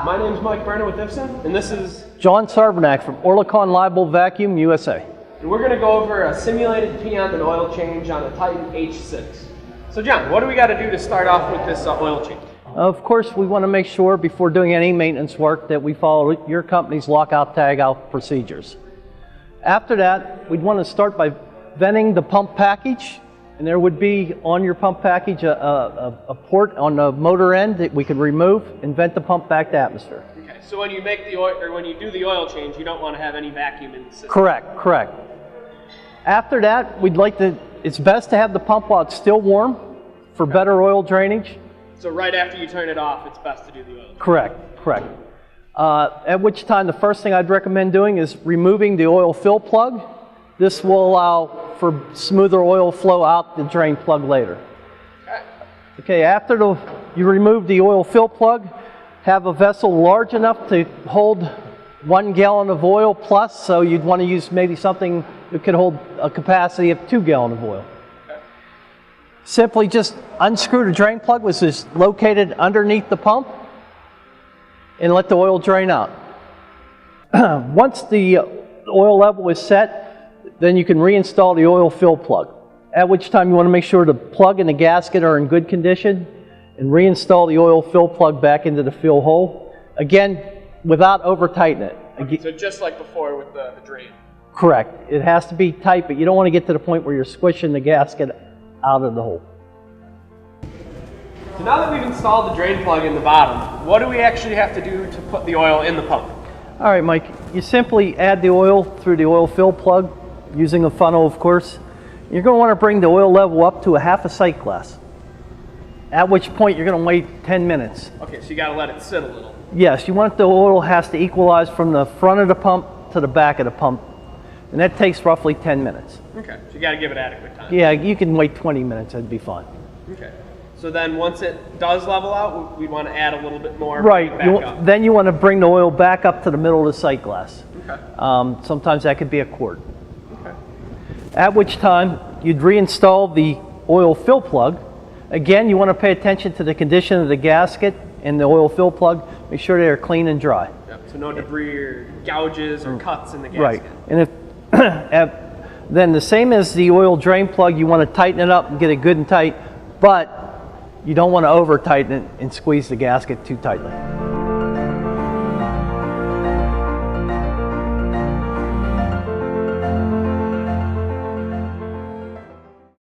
My name's Mike Brenner with Ipsen, and this is John Sarbanak from Orlicon Leybold Vacuum, USA. And we're going to go over a simulated PM and oil change on a Titan H6. So John, what do we got to do to start off with this oil change? Of course, we want to make sure before doing any maintenance work that we follow your company's lockout tagout procedures. After that, we'd want to start by venting the pump package, and there would be on your pump package a port on the motor end that we could remove and vent the pump back to atmosphere. Okay, so when you make the oil, or when you do the oil change, you don't want to have any vacuum in the system. Correct. After that, it's best to have the pump while it's still warm for better oil drainage. So right after you turn it off, it's best to do the oil change. Correct. At which time the first thing I'd recommend doing is removing the oil fill plug. This will allow for smoother oil flow out the drain plug later. Okay, after you remove the oil fill plug, have a vessel large enough to hold 1 gallon of oil plus, so you'd want to use maybe something that could hold a capacity of 2 gallons of oil. Simply just unscrew the drain plug, which is located underneath the pump, and let the oil drain out. Once the oil level is set, then you can reinstall the oil fill plug, at which time you want to make sure the plug and the gasket are in good condition and reinstall the oil fill plug back into the fill hole. Again, without over-tightening it. Okay, so just like before with the drain. Correct. It has to be tight, but you don't want to get to the point where you're squishing the gasket out of the hole. So now that we've installed the drain plug in the bottom, what do we actually have to do to put the oil in the pump? All right, Mike, you simply add the oil through the oil fill plug, using a funnel, of course. You're going to want to bring the oil level up to a half a sight glass, at which point you're going to wait 10 minutes. Okay, so you got to let it sit a little. Yes, the oil has to equalize from the front of the pump to the back of the pump, and that takes roughly 10 minutes. Okay, so you got to give it adequate time. Yeah, you can wait 20 minutes, that'd be fine. Okay, so then once it does level out, we want to add a little bit more. Right, then you want to bring the oil back up to the middle of the sight glass. Okay. Sometimes that could be a quart. Okay. At which time you'd reinstall the oil fill plug. Again, you want to pay attention to the condition of the gasket and the oil fill plug. Make sure they are clean and dry. Yep. So no debris or gouges or cuts in the gasket. Right. And if then the same as the oil drain plug, you want to tighten it up and get it good and tight, but you don't want to over tighten it and squeeze the gasket too tightly.